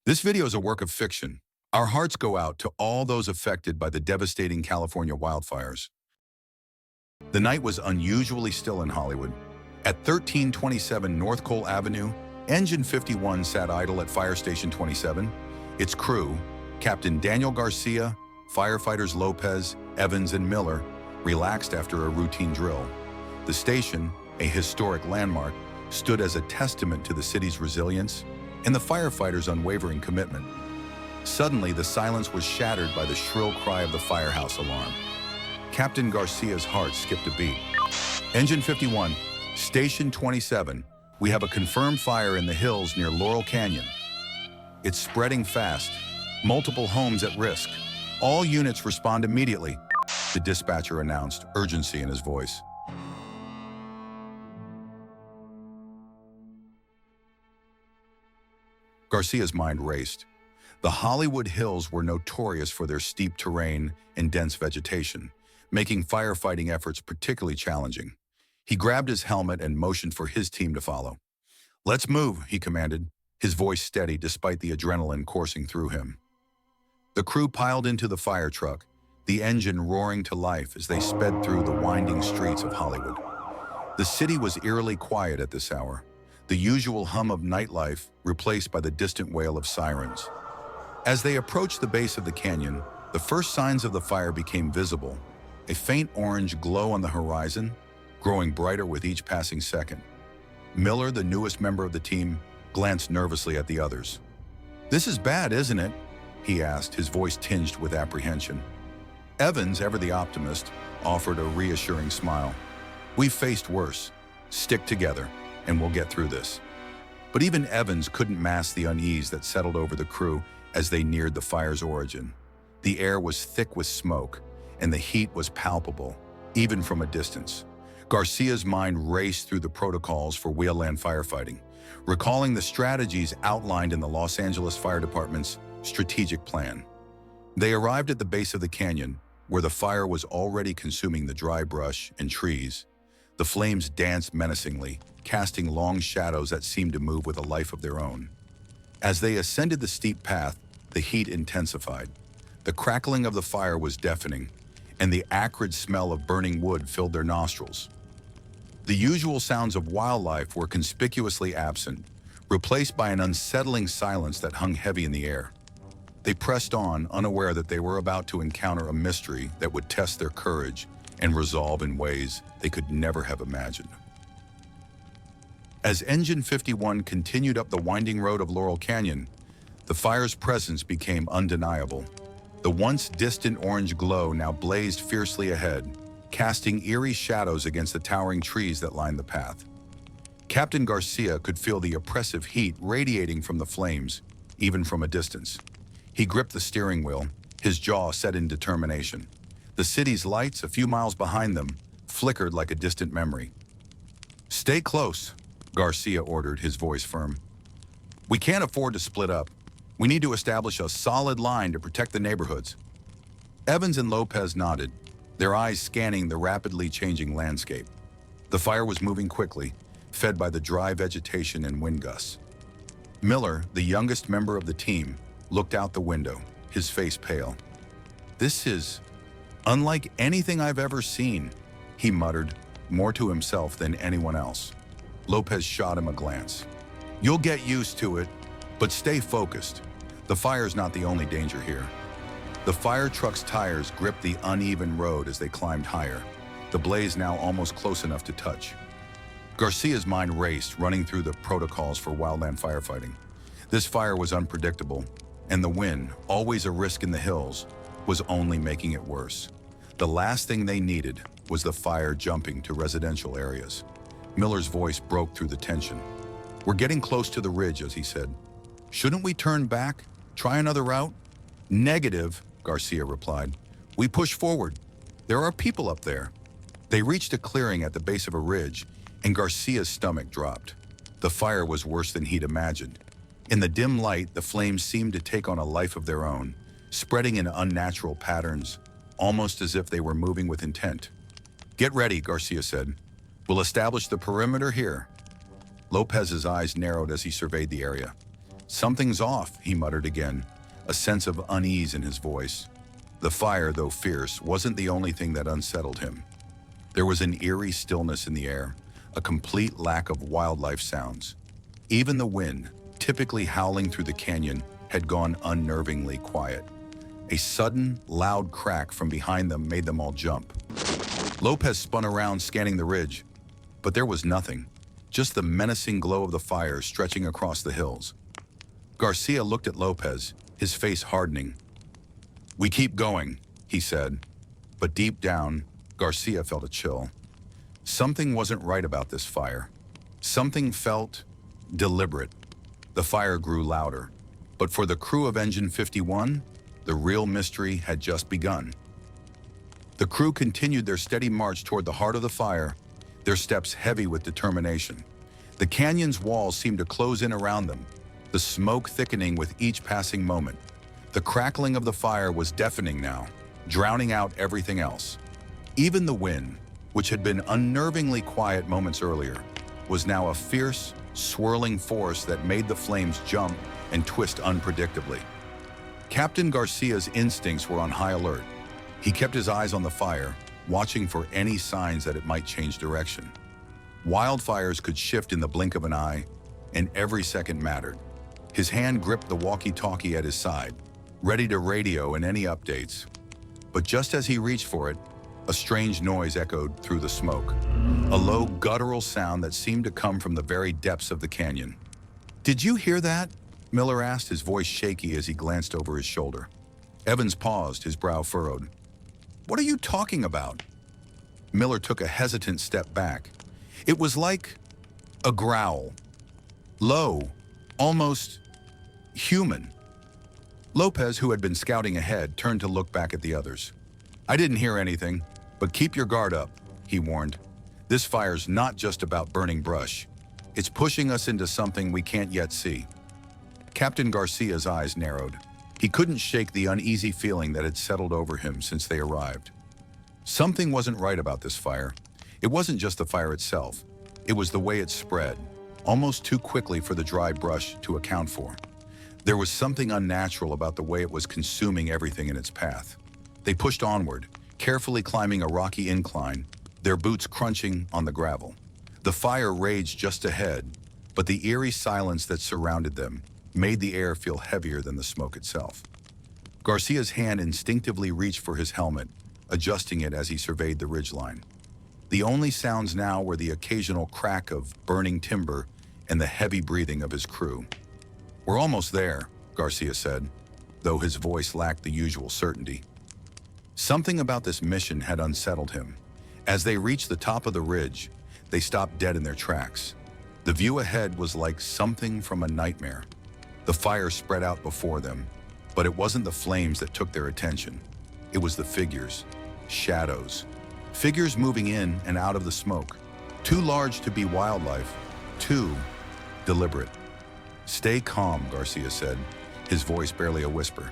This video is a work of fiction. Our hearts go out to all those affected by the devastating California wildfires. The night was unusually still in Hollywood. At 1327 North Cole Avenue, Engine 51 sat idle at Fire Station 27. Its crew, Captain Daniel Garcia, firefighters Lopez, Evans, and Miller, relaxed after a routine drill. The station, a historic landmark, stood as a testament to the city's resilience and the firefighters' unwavering commitment. Suddenly, the silence was shattered by the shrill cry of the firehouse alarm. Captain Garcia's heart skipped a beat. Engine 51, Station 27, we have a confirmed fire in the hills near Laurel Canyon. It's spreading fast, multiple homes at risk. All units respond immediately, the dispatcher announced, urgency in his voice. Garcia's mind raced. The Hollywood Hills were notorious for their steep terrain and dense vegetation, making firefighting efforts particularly challenging. He grabbed his helmet and motioned for his team to follow. "Let's move," he commanded, his voice steady despite the adrenaline coursing through him. The crew piled into the fire truck, the engine roaring to life as they sped through the winding streets of Hollywood. The city was eerily quiet at this hour, the usual hum of nightlife replaced by the distant wail of sirens. As they approached the base of the canyon, the first signs of the fire became visible, a faint orange glow on the horizon, growing brighter with each passing second. Miller, the newest member of the team, glanced nervously at the others. "This is bad, isn't it?" he asked, his voice tinged with apprehension. Evans, ever the optimist, offered a reassuring smile. "We've faced worse. Stick together, and we'll get through this." But even Evans couldn't mask the unease that settled over the crew as they neared the fire's origin. The air was thick with smoke, and the heat was palpable, even from a distance. Garcia's mind raced through the protocols for wheelland firefighting, recalling the strategies outlined in the Los Angeles Fire Department's strategic plan. They arrived at the base of the canyon, where the fire was already consuming the dry brush and trees. The flames danced menacingly, casting long shadows that seemed to move with a life of their own. As they ascended the steep path, the heat intensified. The crackling of the fire was deafening, and the acrid smell of burning wood filled their nostrils. The usual sounds of wildlife were conspicuously absent, replaced by an unsettling silence that hung heavy in the air. They pressed on, unaware that they were about to encounter a mystery that would test their courage and resolve in ways they could never have imagined. As Engine 51 continued up the winding road of Laurel Canyon, the fire's presence became undeniable. The once distant orange glow now blazed fiercely ahead, casting eerie shadows against the towering trees that lined the path. Captain Garcia could feel the oppressive heat radiating from the flames, even from a distance. He gripped the steering wheel, his jaw set in determination. The city's lights, a few miles behind them, flickered like a distant memory. "Stay close," Garcia ordered, his voice firm. "We can't afford to split up. We need to establish a solid line to protect the neighborhoods." Evans and Lopez nodded, their eyes scanning the rapidly changing landscape. The fire was moving quickly, fed by the dry vegetation and wind gusts. Miller, the youngest member of the team, looked out the window, his face pale. "This is unlike anything I've ever seen," he muttered, more to himself than anyone else. Lopez shot him a glance. "You'll get used to it, but stay focused. The fire's not the only danger here." The fire truck's tires gripped the uneven road as they climbed higher, the blaze now almost close enough to touch. Garcia's mind raced, running through the protocols for wildland firefighting. This fire was unpredictable, and the wind, always a risk in the hills, was only making it worse. The last thing they needed was the fire jumping to residential areas. Miller's voice broke through the tension. "We're getting close to the ridge," as he said. "Shouldn't we turn back? Try another route?" "Negative," Garcia replied. "We push forward. There are people up there." They reached a clearing at the base of a ridge, and Garcia's stomach dropped. The fire was worse than he'd imagined. In the dim light, the flames seemed to take on a life of their own, spreading in unnatural patterns, almost as if they were moving with intent. "Get ready," Garcia said. "We'll establish the perimeter here." Lopez's eyes narrowed as he surveyed the area. "Something's off," he muttered again, a sense of unease in his voice. The fire, though fierce, wasn't the only thing that unsettled him. There was an eerie stillness in the air, a complete lack of wildlife sounds. Even the wind, typically howling through the canyon, had gone unnervingly quiet. A sudden, loud crack from behind them made them all jump. Lopez spun around, scanning the ridge, but there was nothing, just the menacing glow of the fire stretching across the hills. Garcia looked at Lopez, his face hardening. "We keep going," he said, but deep down, Garcia felt a chill. Something wasn't right about this fire. Something felt deliberate. The fire grew louder, but for the crew of Engine 51, the real mystery had just begun. The crew continued their steady march toward the heart of the fire, their steps heavy with determination. The canyon's walls seemed to close in around them, the smoke thickening with each passing moment. The crackling of the fire was deafening now, drowning out everything else. Even the wind, which had been unnervingly quiet moments earlier, was now a fierce, swirling force that made the flames jump and twist unpredictably. Captain Garcia's instincts were on high alert. He kept his eyes on the fire, watching for any signs that it might change direction. Wildfires could shift in the blink of an eye, and every second mattered. His hand gripped the walkie-talkie at his side, ready to radio in any updates. But just as he reached for it, a strange noise echoed through the smoke, a low, guttural sound that seemed to come from the very depths of the canyon. "Did you hear that?" Miller asked, his voice shaky as he glanced over his shoulder. Evans paused, his brow furrowed. "What are you talking about?" Miller took a hesitant step back. It was like a growl. Low, almost human. Lopez, who had been scouting ahead, turned to look back at the others. "I didn't hear anything, but keep your guard up," he warned. "This fire's not just about burning brush. It's pushing us into something we can't yet see." Captain Garcia's eyes narrowed. He couldn't shake the uneasy feeling that had settled over him since they arrived. Something wasn't right about this fire. It wasn't just the fire itself. It was the way it spread, almost too quickly for the dry brush to account for. There was something unnatural about the way it was consuming everything in its path. They pushed onward, carefully climbing a rocky incline, their boots crunching on the gravel. The fire raged just ahead, but the eerie silence that surrounded them made the air feel heavier than the smoke itself. Garcia's hand instinctively reached for his helmet, adjusting it as he surveyed the ridgeline. The only sounds now were the occasional crack of burning timber and the heavy breathing of his crew. "We're almost there," Garcia said, though his voice lacked the usual certainty. Something about this mission had unsettled him. As they reached the top of the ridge, they stopped dead in their tracks. The view ahead was like something from a nightmare. The fire spread out before them, but it wasn't the flames that took their attention. It was the figures, shadows, figures moving in and out of the smoke, too large to be wildlife, too deliberate. "Stay calm," Garcia said, his voice barely a whisper.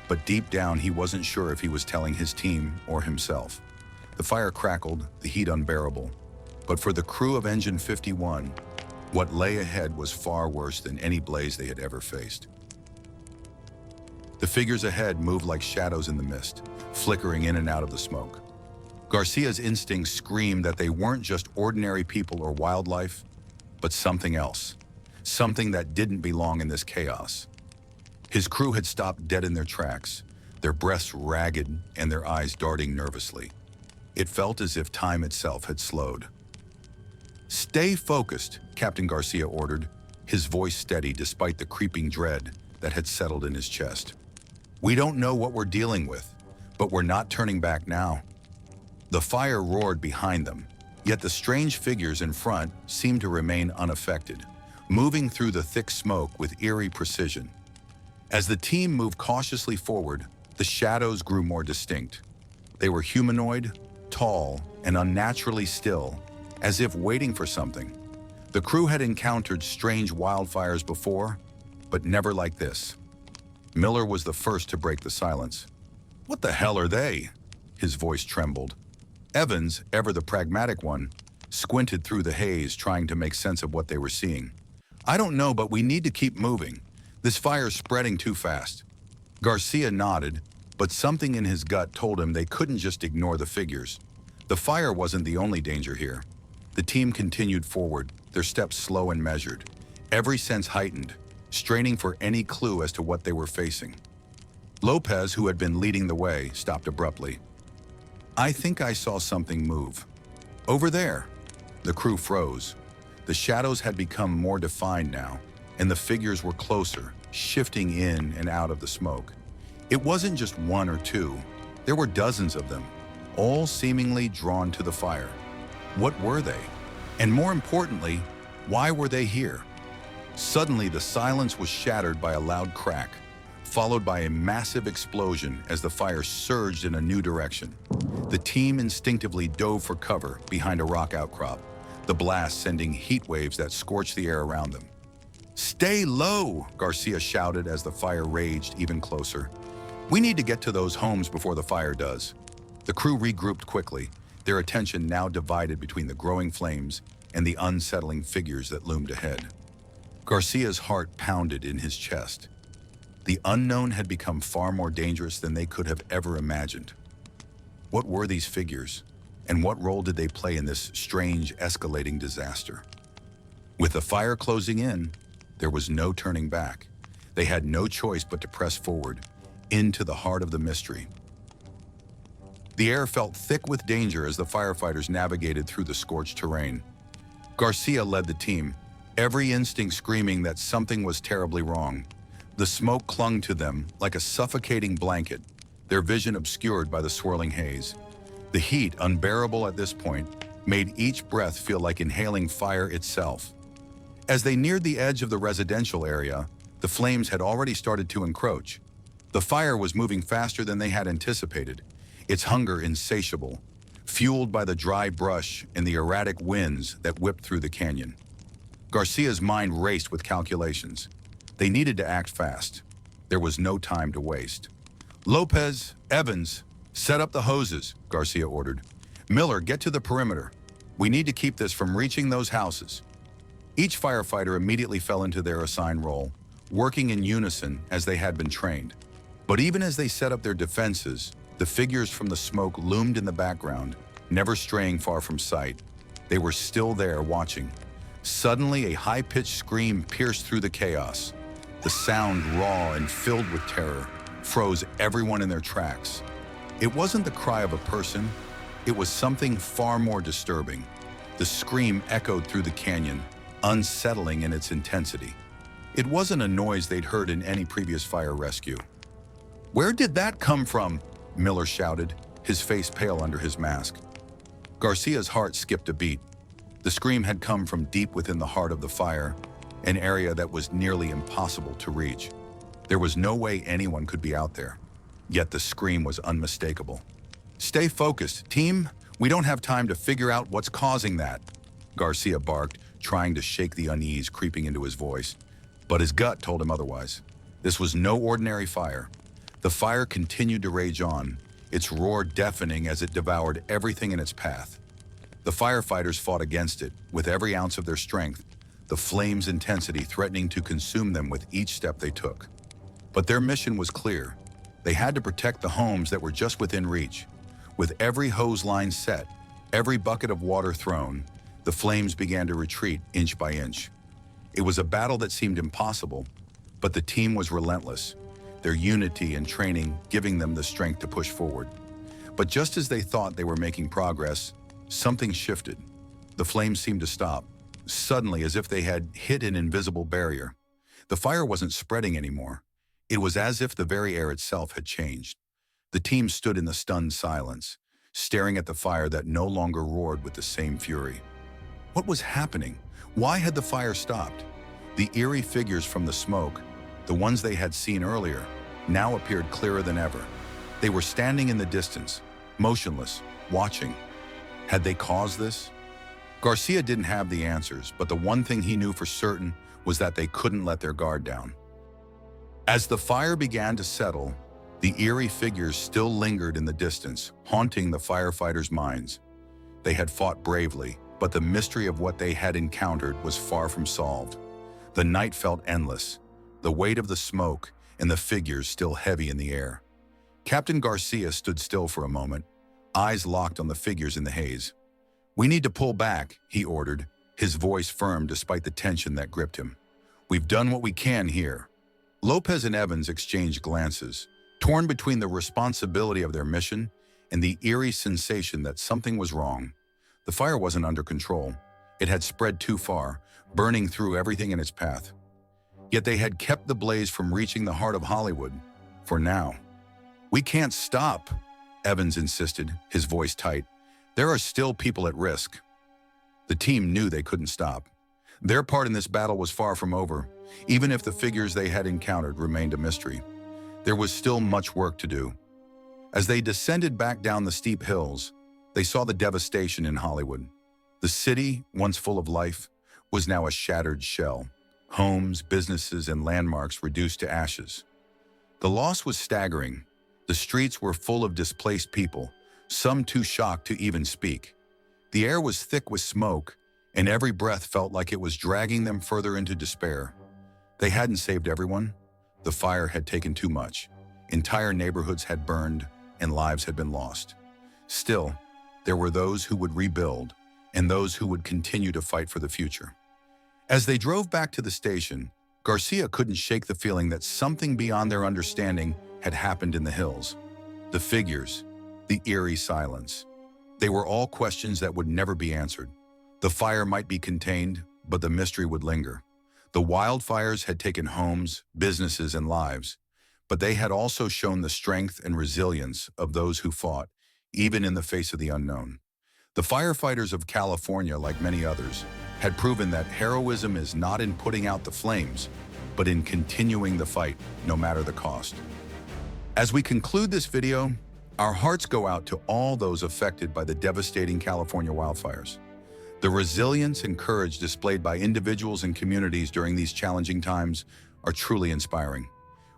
But deep down, he wasn't sure if he was telling his team or himself. The fire crackled, the heat unbearable. But for the crew of Engine 51, what lay ahead was far worse than any blaze they had ever faced. The figures ahead moved like shadows in the mist, flickering in and out of the smoke. Garcia's instincts screamed that they weren't just ordinary people or wildlife, but something else. Something that didn't belong in this chaos. His crew had stopped dead in their tracks, their breaths ragged and their eyes darting nervously. It felt as if time itself had slowed. "Stay focused," Captain Garcia ordered, his voice steady despite the creeping dread that had settled in his chest. "We don't know what we're dealing with, but we're not turning back now." The fire roared behind them, yet the strange figures in front seemed to remain unaffected, moving through the thick smoke with eerie precision. As the team moved cautiously forward, the shadows grew more distinct. They were humanoid, tall, and unnaturally still, as if waiting for something. The crew had encountered strange wildfires before, but never like this. Miller was the first to break the silence. "What the hell are they?" His voice trembled. Evans, ever the pragmatic one, squinted through the haze, trying to make sense of what they were seeing. "I don't know, but we need to keep moving. This fire's spreading too fast. Garcia nodded, but something in his gut told him they couldn't just ignore the figures. The fire wasn't the only danger here. The team continued forward, their steps slow and measured, every sense heightened, straining for any clue as to what they were facing. Lopez, who had been leading the way, stopped abruptly. "I think I saw something move. Over there." The crew froze. The shadows had become more defined now, and the figures were closer, shifting in and out of the smoke. It wasn't just one or two. There were dozens of them, all seemingly drawn to the fire. What were they? And more importantly, why were they here? Suddenly, the silence was shattered by a loud crack, followed by a massive explosion as the fire surged in a new direction. The team instinctively dove for cover behind a rock outcrop, the blast sending heat waves that scorched the air around them. "Stay low!" Garcia shouted as the fire raged even closer. "We need to get to those homes before the fire does." The crew regrouped quickly, their attention now divided between the growing flames and the unsettling figures that loomed ahead. Garcia's heart pounded in his chest. The unknown had become far more dangerous than they could have ever imagined. What were these figures, and what role did they play in this strange, escalating disaster? With the fire closing in, there was no turning back. They had no choice but to press forward, into the heart of the mystery. The air felt thick with danger as the firefighters navigated through the scorched terrain. Garcia led the team, every instinct screaming that something was terribly wrong. The smoke clung to them like a suffocating blanket, their vision obscured by the swirling haze. The heat, unbearable at this point, made each breath feel like inhaling fire itself. As they neared the edge of the residential area, the flames had already started to encroach. The fire was moving faster than they had anticipated, its hunger insatiable, fueled by the dry brush and the erratic winds that whipped through the canyon. Garcia's mind raced with calculations. They needed to act fast. There was no time to waste. "Lopez, Evans, set up the hoses," Garcia ordered. "Miller, get to the perimeter. We need to keep this from reaching those houses." Each firefighter immediately fell into their assigned role, working in unison as they had been trained. But even as they set up their defenses, the figures from the smoke loomed in the background, never straying far from sight. They were still there watching. Suddenly, a high-pitched scream pierced through the chaos. The sound, raw and filled with terror, froze everyone in their tracks. It wasn't the cry of a person. It was something far more disturbing. The scream echoed through the canyon, unsettling in its intensity. It wasn't a noise they'd heard in any previous fire rescue. "Where did that come from?" Miller shouted, his face pale under his mask. Garcia's heart skipped a beat. The scream had come from deep within the heart of the fire, an area that was nearly impossible to reach. There was no way anyone could be out there, yet the scream was unmistakable. "Stay focused, team. We don't have time to figure out what's causing that," Garcia barked, trying to shake the unease creeping into his voice. But his gut told him otherwise. This was no ordinary fire. The fire continued to rage on, its roar deafening as it devoured everything in its path. The firefighters fought against it, with every ounce of their strength, the flame's intensity threatening to consume them with each step they took. But their mission was clear. They had to protect the homes that were just within reach. With every hose line set, every bucket of water thrown, the flames began to retreat inch by inch. It was a battle that seemed impossible, but the team was relentless, their unity and training giving them the strength to push forward. But just as they thought they were making progress, something shifted. The flames seemed to stop, suddenly as if they had hit an invisible barrier. The fire wasn't spreading anymore. It was as if the very air itself had changed. The team stood in the stunned silence, staring at the fire that no longer roared with the same fury. What was happening? Why had the fire stopped? The eerie figures from the smoke, the ones they had seen earlier, now appeared clearer than ever. They were standing in the distance, motionless, watching. Had they caused this? Garcia didn't have the answers, but the one thing he knew for certain was that they couldn't let their guard down. As the fire began to settle, the eerie figures still lingered in the distance, haunting the firefighters' minds. They had fought bravely, but the mystery of what they had encountered was far from solved. The night felt endless, the weight of the smoke and the figures still heavy in the air. Captain Garcia stood still for a moment, eyes locked on the figures in the haze. "We need to pull back," he ordered, his voice firm despite the tension that gripped him. "We've done what we can here." Lopez and Evans exchanged glances, torn between the responsibility of their mission and the eerie sensation that something was wrong. The fire wasn't under control. It had spread too far, burning through everything in its path. Yet they had kept the blaze from reaching the heart of Hollywood, for now. "We can't stop," Evans insisted, his voice tight. "There are still people at risk." The team knew they couldn't stop. Their part in this battle was far from over, even if the figures they had encountered remained a mystery. There was still much work to do. As they descended back down the steep hills, they saw the devastation in Hollywood. The city, once full of life, was now a shattered shell. Homes, businesses, and landmarks reduced to ashes. The loss was staggering. The streets were full of displaced people, some too shocked to even speak. The air was thick with smoke, and every breath felt like it was dragging them further into despair. They hadn't saved everyone. The fire had taken too much. Entire neighborhoods had burned, and lives had been lost. Still, there were those who would rebuild, and those who would continue to fight for the future. As they drove back to the station, Garcia couldn't shake the feeling that something beyond their understanding had happened in the hills. The figures, the eerie silence. They were all questions that would never be answered. The fire might be contained, but the mystery would linger. The wildfires had taken homes, businesses, and lives, but they had also shown the strength and resilience of those who fought, even in the face of the unknown. The firefighters of California, like many others, had proven that heroism is not in putting out the flames, but in continuing the fight, no matter the cost. As we conclude this video, our hearts go out to all those affected by the devastating California wildfires. The resilience and courage displayed by individuals and communities during these challenging times are truly inspiring.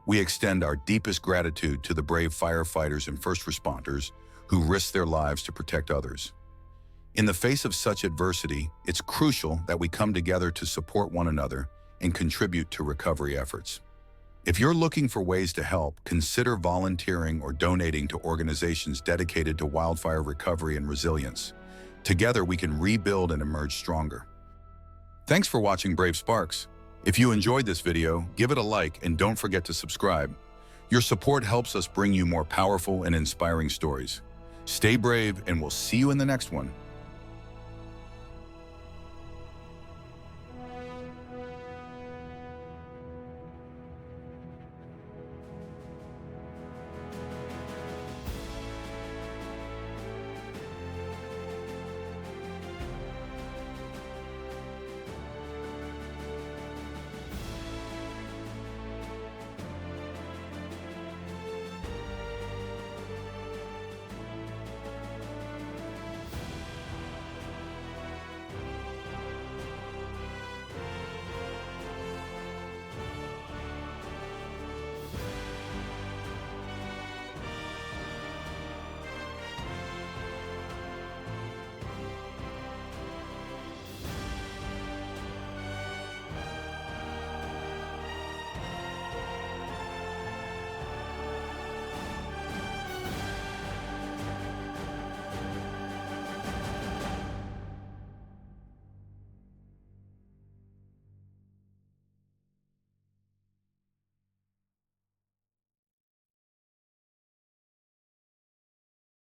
We extend our deepest gratitude to the brave firefighters and first responders who risked their lives to protect others. In the face of such adversity, it's crucial that we come together to support one another and contribute to recovery efforts. If you're looking for ways to help, consider volunteering or donating to organizations dedicated to wildfire recovery and resilience. Together, we can rebuild and emerge stronger. Thanks for watching Brave Sparks. If you enjoyed this video, give it a like and don't forget to subscribe. Your support helps us bring you more powerful and inspiring stories. Stay brave, and we'll see you in the next one.